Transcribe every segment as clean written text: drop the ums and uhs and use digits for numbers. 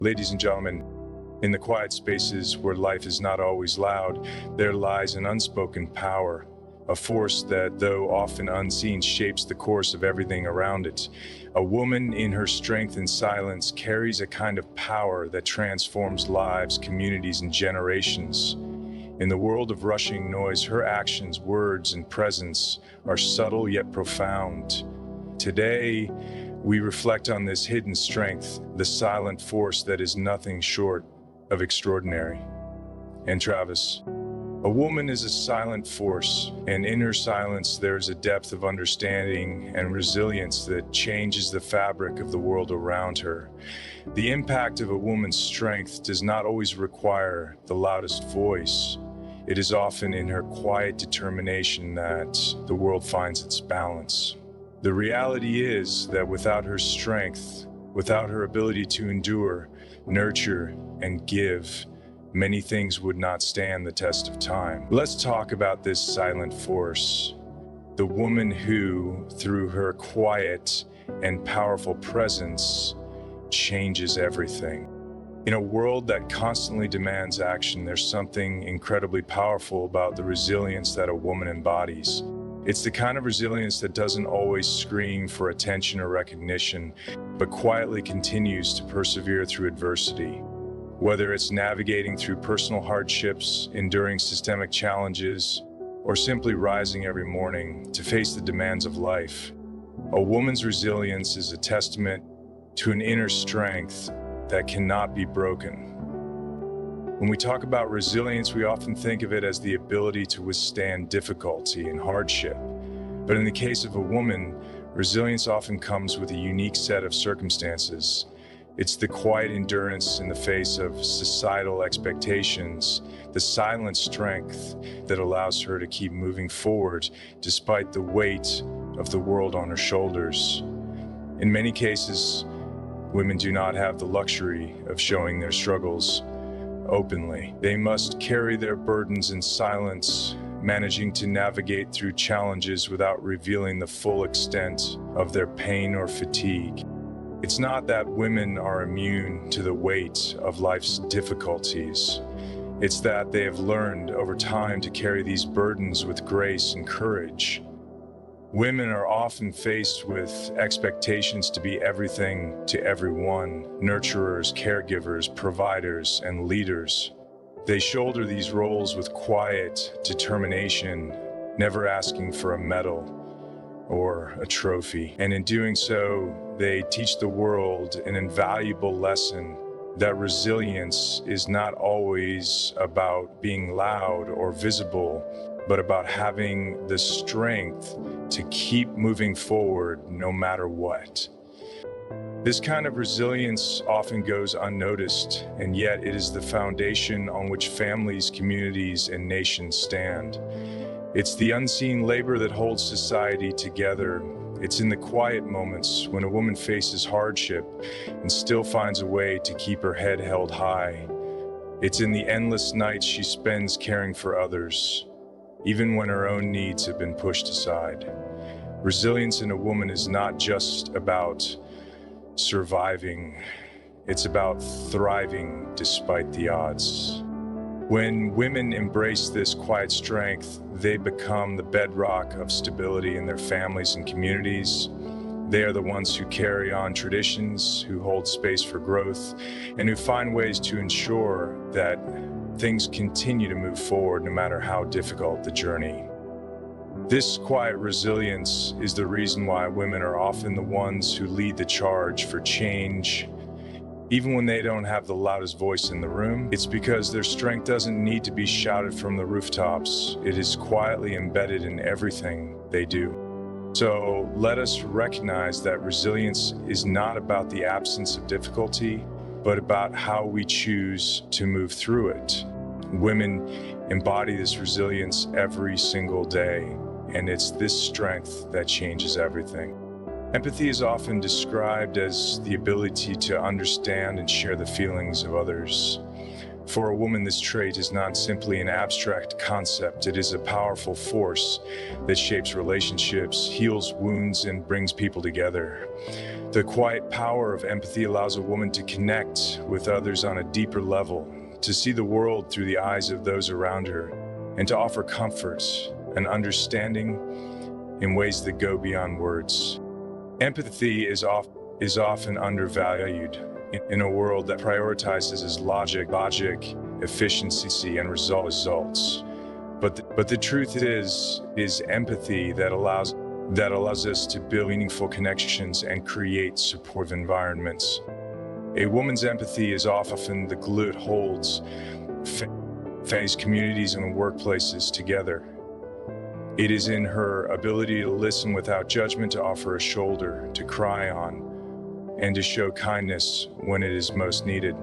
Ladies and gentlemen, in the quiet spaces where life is not always loud, there lies an unspoken power, a force that, though often unseen, shapes the course of everything around it. A woman in her strength and silence carries a kind of power that transforms lives, communities, and generations. In the world of rushing noise, her actions, words, and presence are subtle yet profound. Today, we reflect on this hidden strength, the silent force that is nothing short of extraordinary. And Travis, a woman is a silent force, and in her silence there is a depth of understanding and resilience that changes the fabric of the world around her. The impact of a woman's strength does not always require the loudest voice. It is often in her quiet determination that the world finds its balance. The reality is that without her strength, without her ability to endure, nurture, and give, many things would not stand the test of time. Let's talk about this silent force, the woman who, through her quiet and powerful presence, changes everything. In a world that constantly demands action, there's something incredibly powerful about the resilience that a woman embodies. It's the kind of resilience that doesn't always scream for attention or recognition, but quietly continues to persevere through adversity. Whether it's navigating through personal hardships, enduring systemic challenges, or simply rising every morning to face the demands of life, a woman's resilience is a testament to an inner strength that cannot be broken. When we talk about resilience, we often think of it as the ability to withstand difficulty and hardship. But in the case of a woman, resilience often comes with a unique set of circumstances. It's the quiet endurance in the face of societal expectations, the silent strength that allows her to keep moving forward despite the weight of the world on her shoulders. In many cases, women do not have the luxury of showing their struggles openly. They must carry their burdens in silence, managing to navigate through challenges without revealing the full extent of their pain or fatigue. It's not that women are immune to the weight of life's difficulties. It's that they have learned over time to carry these burdens with grace and courage. Women are often faced with expectations to be everything to everyone: nurturers, caregivers, providers, and leaders. They shoulder these roles with quiet determination, never asking for a medal or a trophy. And in doing so, they teach the world an invaluable lesson that resilience is not always about being loud or visible, but about having the strength to keep moving forward no matter what. This kind of resilience often goes unnoticed, and yet it is the foundation on which families, communities, and nations stand. It's the unseen labor that holds society together. It's in the quiet moments when a woman faces hardship and still finds a way to keep her head held high. It's in the endless nights she spends caring for others, even when her own needs have been pushed aside. Resilience in a woman is not just about surviving, it's about thriving despite the odds. When women embrace this quiet strength, they become the bedrock of stability in their families and communities. They are the ones who carry on traditions, who hold space for growth, and who find ways to ensure that things continue to move forward no matter how difficult the journey. This quiet resilience is the reason why women are often the ones who lead the charge for change. Even when they don't have the loudest voice in the room, it's because their strength doesn't need to be shouted from the rooftops. It is quietly embedded in everything they do. So let us recognize that resilience is not about the absence of difficulty, but about how we choose to move through it. Women embody this resilience every single day, and it's this strength that changes everything. Empathy is often described as the ability to understand and share the feelings of others. For a woman, this trait is not simply an abstract concept. It is a powerful force that shapes relationships, heals wounds, and brings people together. The quiet power of empathy allows a woman to connect with others on a deeper level, to see the world through the eyes of those around her, and to offer comfort and understanding in ways that go beyond words. Empathy is often undervalued in a world that prioritizes logic, efficiency, and results. But the truth is empathy that allows us to build meaningful connections and create supportive environments. A woman's empathy is often the glue that holds families, communities, and workplaces together. It is in her ability to listen without judgment, to offer a shoulder to cry on, and to show kindness when it is most needed.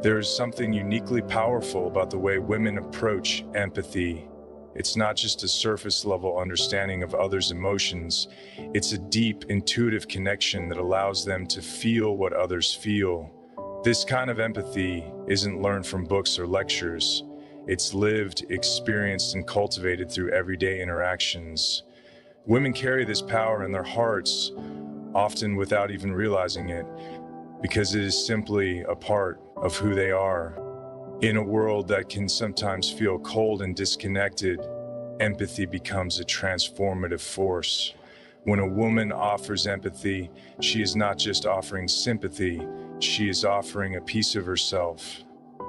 There is something uniquely powerful about the way women approach empathy. It's not just a surface-level understanding of others' emotions. It's a deep, intuitive connection that allows them to feel what others feel. This kind of empathy isn't learned from books or lectures. It's lived, experienced, and cultivated through everyday interactions. Women carry this power in their hearts, often without even realizing it, because it is simply a part of who they are. In a world that can sometimes feel cold and disconnected, empathy becomes a transformative force. When a woman offers empathy, she is not just offering sympathy, she is offering a piece of herself,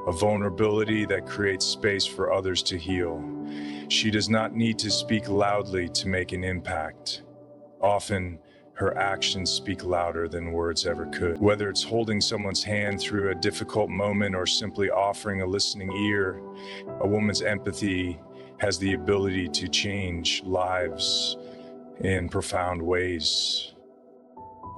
a vulnerability that creates space for others to heal. She does not need to speak loudly to make an impact. Often, her actions speak louder than words ever could. Whether it's holding someone's hand through a difficult moment or simply offering a listening ear, a woman's empathy has the ability to change lives in profound ways.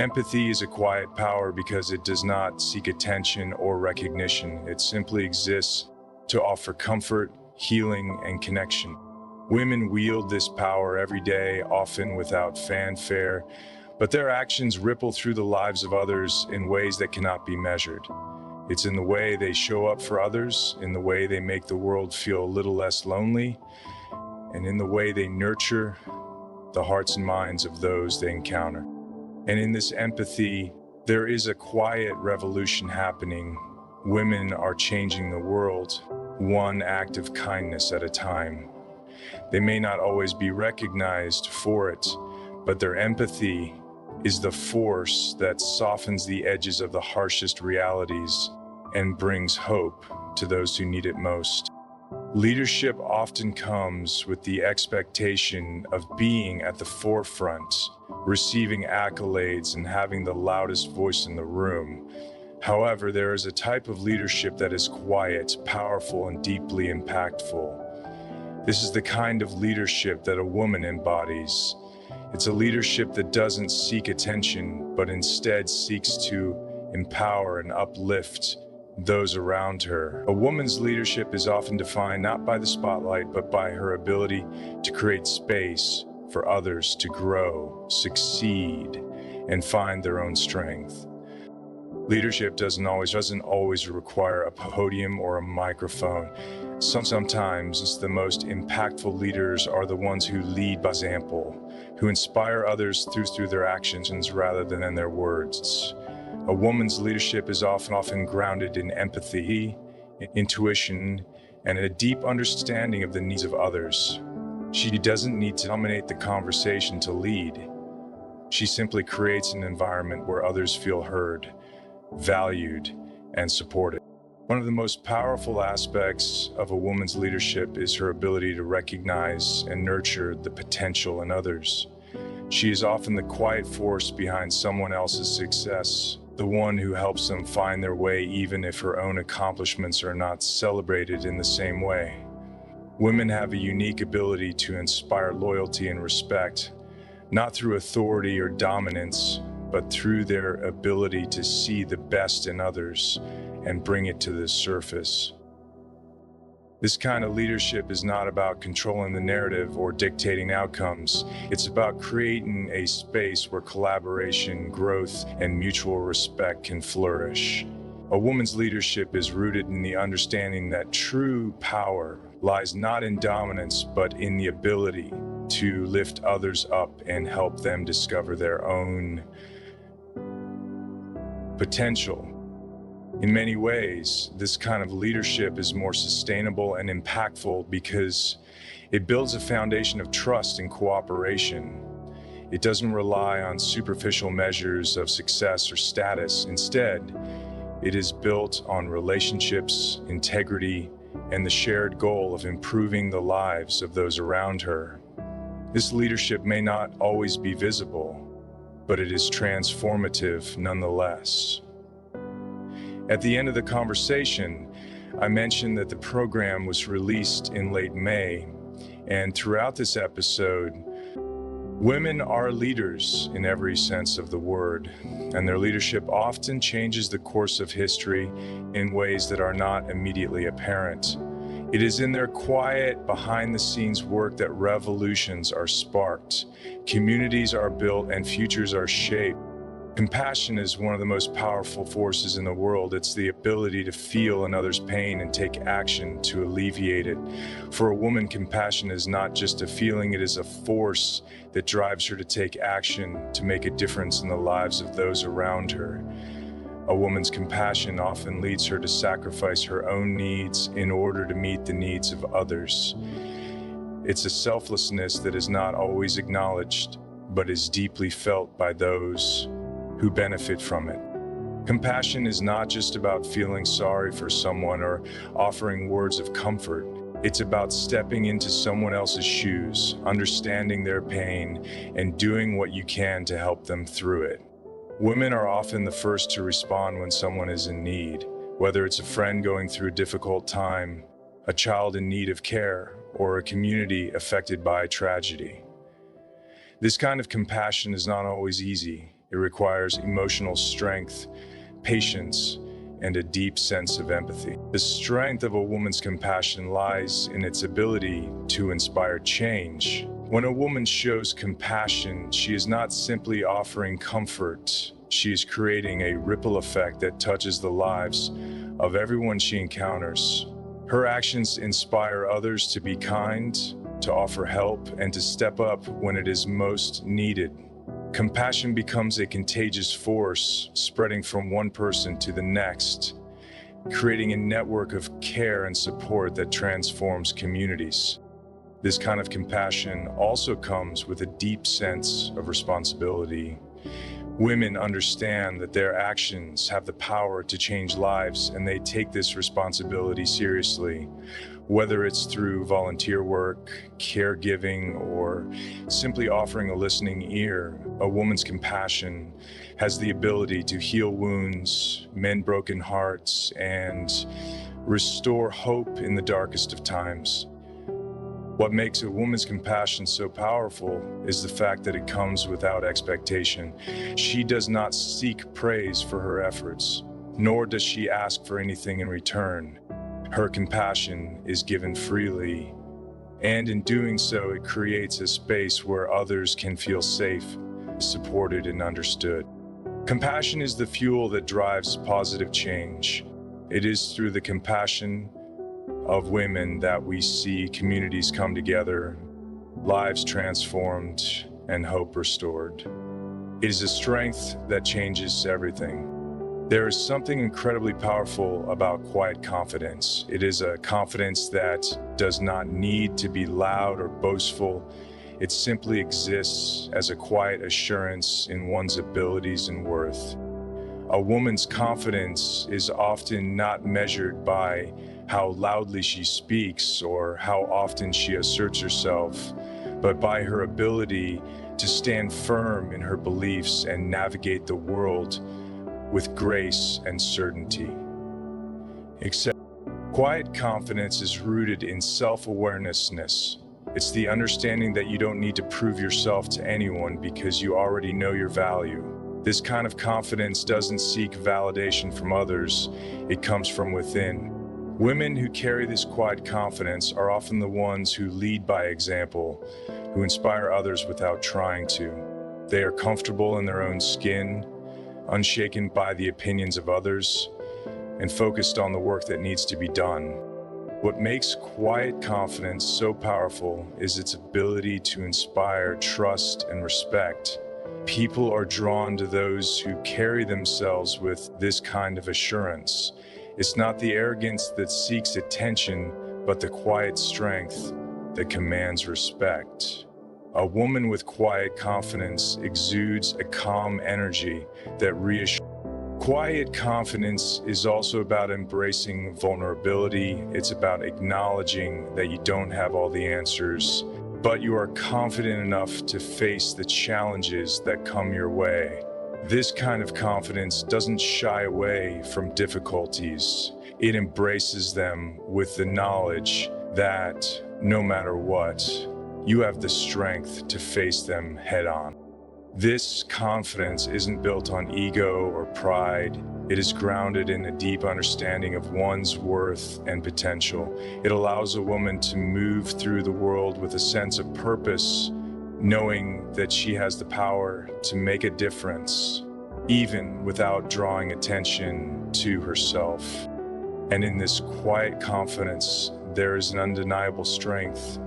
Empathy is a quiet power because it does not seek attention or recognition. It simply exists to offer comfort, healing, and connection. Women wield this power every day, often without fanfare, but their actions ripple through the lives of others in ways that cannot be measured. It's in the way they show up for others, in the way they make the world feel a little less lonely, and in the way they nurture the hearts and minds of those they encounter. And in this empathy, there is a quiet revolution happening. Women are changing the world, one act of kindness at a time. They may not always be recognized for it, but their empathy is the force that softens the edges of the harshest realities and brings hope to those who need it most. Leadership often comes with the expectation of being at the forefront, receiving accolades, and having the loudest voice in the room. However, there is a type of leadership that is quiet, powerful, and deeply impactful. This is the kind of leadership that a woman embodies. It's a leadership that doesn't seek attention, but instead seeks to empower and uplift those around her. A woman's leadership is often defined not by the spotlight, but by her ability to create space for others to grow, succeed, and find their own strength. Leadership doesn't always require a podium or a microphone. Sometimes the most impactful leaders are the ones who lead by example, who inspire others through their actions rather than in their words. A woman's leadership is often grounded in empathy, intuition, and a deep understanding of the needs of others. She doesn't need to dominate the conversation to lead. She simply creates an environment where others feel heard, valued, and supported. One of the most powerful aspects of a woman's leadership is her ability to recognize and nurture the potential in others. She is often the quiet force behind someone else's success, the one who helps them find their way even if her own accomplishments are not celebrated in the same way. Women have a unique ability to inspire loyalty and respect, not through authority or dominance, but through their ability to see the best in others and bring it to the surface. This kind of leadership is not about controlling the narrative or dictating outcomes. It's about creating a space where collaboration, growth, and mutual respect can flourish. A woman's leadership is rooted in the understanding that true power lies not in dominance, but in the ability to lift others up and help them discover their own potential. In many ways, this kind of leadership is more sustainable and impactful because it builds a foundation of trust and cooperation. It doesn't rely on superficial measures of success or status. Instead, it is built on relationships, integrity, and the shared goal of improving the lives of those around her. This leadership may not always be visible, but it is transformative nonetheless. At the end of the conversation, I mentioned that the program was released in late May, and throughout this episode, women are leaders in every sense of the word, and their leadership often changes the course of history in ways that are not immediately apparent. It is in their quiet, behind-the-scenes work that revolutions are sparked, communities are built, and futures are shaped. Compassion is one of the most powerful forces in the world. It's the ability to feel another's pain and take action to alleviate it. For a woman, compassion is not just a feeling, it is a force that drives her to take action to make a difference in the lives of those around her. A woman's compassion often leads her to sacrifice her own needs in order to meet the needs of others. It's a selflessness that is not always acknowledged, but is deeply felt by those who benefit from it. Compassion is not just about feeling sorry for someone or offering words of comfort. It's about stepping into someone else's shoes, understanding their pain, and doing what you can to help them through it. Women are often the first to respond when someone is in need, whether it's a friend going through a difficult time, a child in need of care, or a community affected by tragedy. This kind of compassion is not always easy. It requires emotional strength, patience, and a deep sense of empathy. The strength of a woman's compassion lies in its ability to inspire change. When a woman shows compassion, she is not simply offering comfort. She is creating a ripple effect that touches the lives of everyone she encounters. Her actions inspire others to be kind, to offer help, and to step up when it is most needed. Compassion becomes a contagious force, spreading from one person to the next, creating a network of care and support that transforms communities. This kind of compassion also comes with a deep sense of responsibility. Women understand that their actions have the power to change lives, and they take this responsibility seriously. Whether it's through volunteer work, caregiving, or simply offering a listening ear, a woman's compassion has the ability to heal wounds, mend broken hearts, and restore hope in the darkest of times. What makes a woman's compassion so powerful is the fact that it comes without expectation. She does not seek praise for her efforts, nor does she ask for anything in return. Her compassion is given freely, and in doing so, it creates a space where others can feel safe, supported, and understood. Compassion is the fuel that drives positive change. It is through the compassion of women that we see communities come together, lives transformed, and hope restored. It is a strength that changes everything. There is something incredibly powerful about quiet confidence. It is a confidence that does not need to be loud or boastful. It simply exists as a quiet assurance in one's abilities and worth. A woman's confidence is often not measured by how loudly she speaks or how often she asserts herself, but by her ability to stand firm in her beliefs and navigate the world with grace and certainty. Except quiet confidence is rooted in self-awareness. It's the understanding that you don't need to prove yourself to anyone because you already know your value. This kind of confidence doesn't seek validation from others, it comes from within. Women who carry this quiet confidence are often the ones who lead by example, who inspire others without trying to. They are comfortable in their own skin, unshaken by the opinions of others, and focused on the work that needs to be done. What makes quiet confidence so powerful is its ability to inspire trust and respect. People are drawn to those who carry themselves with this kind of assurance. It's not the arrogance that seeks attention, but the quiet strength that commands respect. A woman with quiet confidence exudes a calm energy that reassures. Quiet confidence is also about embracing vulnerability. It's about acknowledging that you don't have all the answers, but you are confident enough to face the challenges that come your way. This kind of confidence doesn't shy away from difficulties. It embraces them with the knowledge that no matter what, you have the strength to face them head on. This confidence isn't built on ego or pride. It is grounded in a deep understanding of one's worth and potential. It allows a woman to move through the world with a sense of purpose, knowing that she has the power to make a difference, even without drawing attention to herself. And in this quiet confidence, there is an undeniable strength.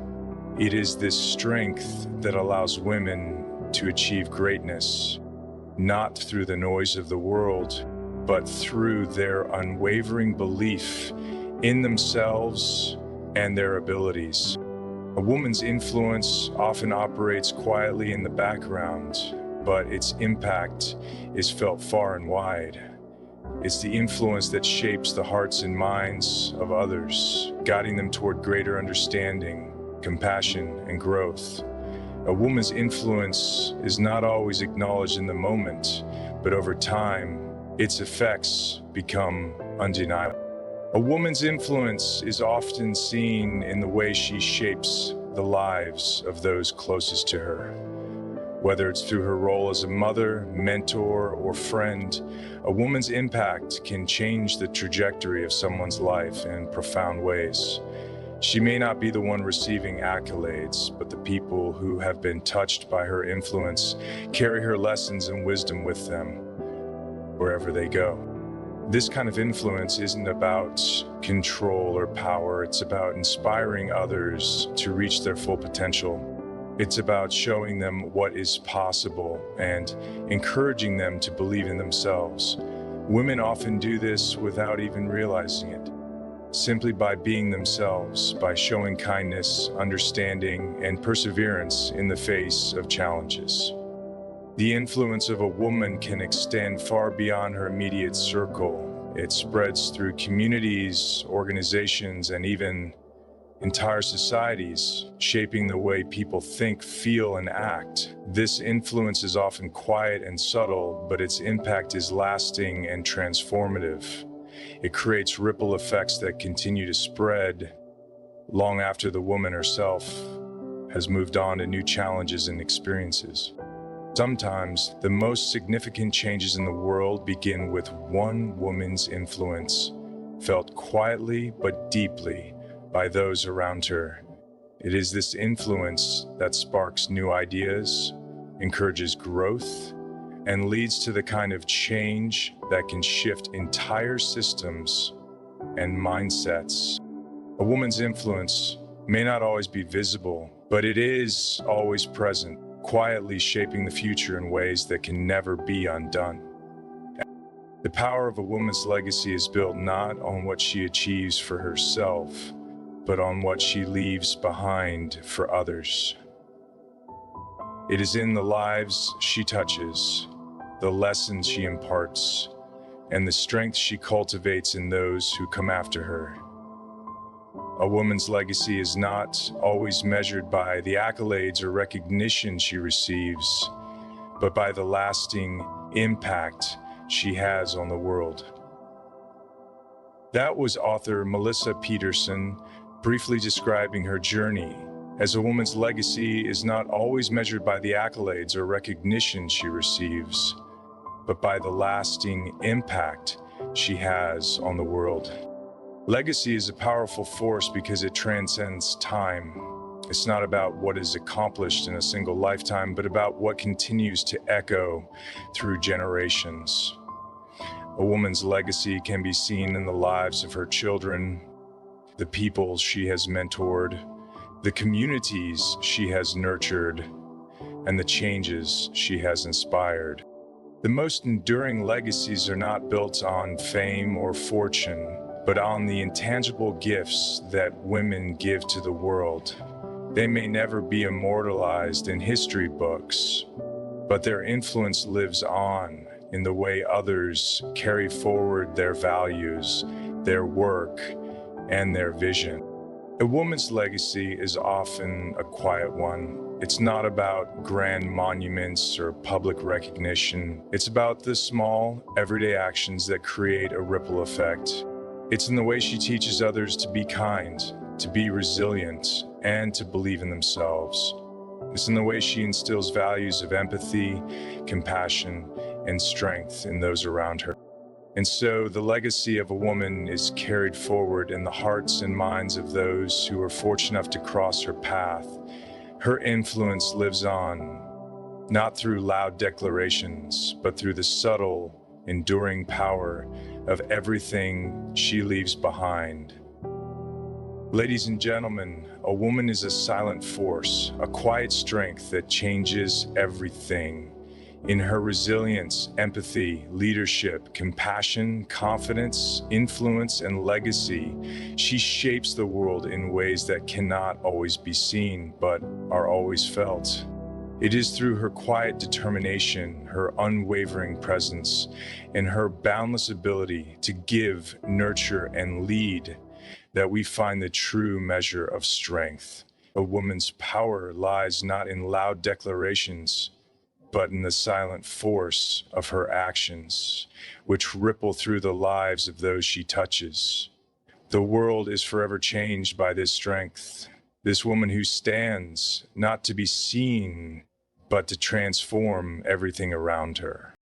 It is this strength that allows women to achieve greatness, not through the noise of the world, but through their unwavering belief in themselves and their abilities. A woman's influence often operates quietly in the background, but its impact is felt far and wide. It's the influence that shapes the hearts and minds of others, guiding them toward greater understanding, compassion, and growth. A woman's influence is not always acknowledged in the moment, but over time, its effects become undeniable. A woman's influence is often seen in the way she shapes the lives of those closest to her. Whether it's through her role as a mother, mentor, or friend, a woman's impact can change the trajectory of someone's life in profound ways. She may not be the one receiving accolades, but the people who have been touched by her influence carry her lessons and wisdom with them wherever they go. This kind of influence isn't about control or power. It's about inspiring others to reach their full potential. It's about showing them what is possible and encouraging them to believe in themselves. Women often do this without even realizing it. Simply by being themselves, by showing kindness, understanding, and perseverance in the face of challenges. The influence of a woman can extend far beyond her immediate circle. It spreads through communities, organizations, and even entire societies, shaping the way people think, feel, and act. This influence is often quiet and subtle, but its impact is lasting and transformative. It creates ripple effects that continue to spread long after the woman herself has moved on to new challenges and experiences. Sometimes, the most significant changes in the world begin with one woman's influence, felt quietly but deeply by those around her. It is this influence that sparks new ideas, encourages growth, and leads to the kind of change that can shift entire systems and mindsets. A woman's influence may not always be visible, but it is always present, quietly shaping the future in ways that can never be undone. The power of a woman's legacy is built not on what she achieves for herself, but on what she leaves behind for others. It is in the lives she touches, the lessons she imparts, and the strength she cultivates in those who come after her. A woman's legacy is not always measured by the accolades or recognition she receives, but by the lasting impact she has on the world. That was author Melissa Peterson briefly describing her journey, as a woman's legacy is not always measured by the accolades or recognition she receives, but by the lasting impact she has on the world. Legacy is a powerful force because it transcends time. It's not about what is accomplished in a single lifetime, but about what continues to echo through generations. A woman's legacy can be seen in the lives of her children, the people she has mentored, the communities she has nurtured, and the changes she has inspired. The most enduring legacies are not built on fame or fortune, but on the intangible gifts that women give to the world. They may never be immortalized in history books, but their influence lives on in the way others carry forward their values, their work, and their vision. A woman's legacy is often a quiet one. It's not about grand monuments or public recognition. It's about the small, everyday actions that create a ripple effect. It's in the way she teaches others to be kind, to be resilient, and to believe in themselves. It's in the way she instills values of empathy, compassion, and strength in those around her. And so the legacy of a woman is carried forward in the hearts and minds of those who are fortunate enough to cross her path. Her influence lives on, not through loud declarations, but through the subtle, enduring power of everything she leaves behind. Ladies and gentlemen, a woman is a silent force, a quiet strength that changes everything. In her resilience, empathy, leadership, compassion, confidence, influence, and legacy, she shapes the world in ways that cannot always be seen, but are always felt. It is through her quiet determination, her unwavering presence, and her boundless ability to give, nurture, and lead that we find the true measure of strength. A woman's power lies not in loud declarations, but in the silent force of her actions, which ripple through the lives of those she touches. The world is forever changed by this strength, this woman who stands not to be seen, but to transform everything around her.